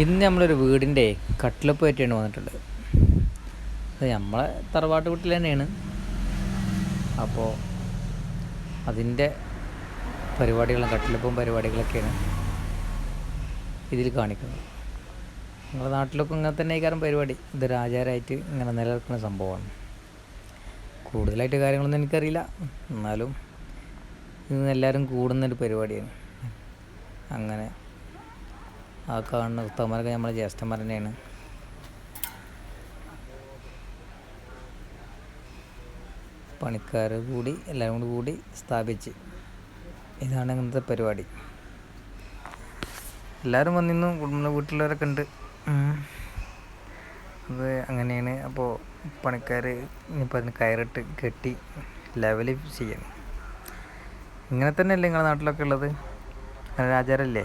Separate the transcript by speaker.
Speaker 1: ഇന്ന് നമ്മളൊരു വീടിൻ്റെ കട്ടിലപ്പ് പറ്റിയാണ് വന്നിട്ടുള്ളത്. അത് നമ്മളെ തറവാട്ട് വീട്ടിൽ തന്നെയാണ്. അപ്പോൾ അതിൻ്റെ പരിപാടികളും കട്ടിലപ്പും പരിപാടികളൊക്കെയാണ് ഇതിൽ കാണിക്കുന്നത്. നിങ്ങളുടെ നാട്ടിലൊക്കെ ഇങ്ങനെ തന്നെ ആയിക്കാരം പരിപാടി. ഇതൊരു ആചാരമായിട്ട് ഇങ്ങനെ നിലനിൽക്കുന്ന സംഭവമാണ്. കൂടുതലായിട്ട് കാര്യങ്ങളൊന്നും എനിക്കറിയില്ല, എന്നാലും ഇന്ന് എല്ലാവരും കൂടുന്നൊരു പരിപാടിയാണ്. അങ്ങനെ ആ കാണുന്ന ഉസ്താദ്മാരൊക്കെ നമ്മളെ ജ്യേഷ്ഠന്മാർ തന്നെയാണ്. പണിക്കാർ കൂടി എല്ലാവരും കൂടി സ്ഥാപിച്ച് ഇതാണ് ഇങ്ങനത്തെ പരിപാടി. എല്ലാവരും വന്നിരുന്നു, കുടുംബ വീട്ടിലുള്ളവരൊക്കെ ഉണ്ട്. അത് അങ്ങനെയാണ്. അപ്പോൾ പണിക്കാർ ഇനിയിപ്പോൾ അതിന് കയറിട്ട് കെട്ടി ലെവല് ചെയ്യണം. ഇങ്ങനെ തന്നെയല്ലേ നിങ്ങളുടെ നാട്ടിലൊക്കെ ഉള്ളത്? അങ്ങനെ ആചാരമല്ലേ?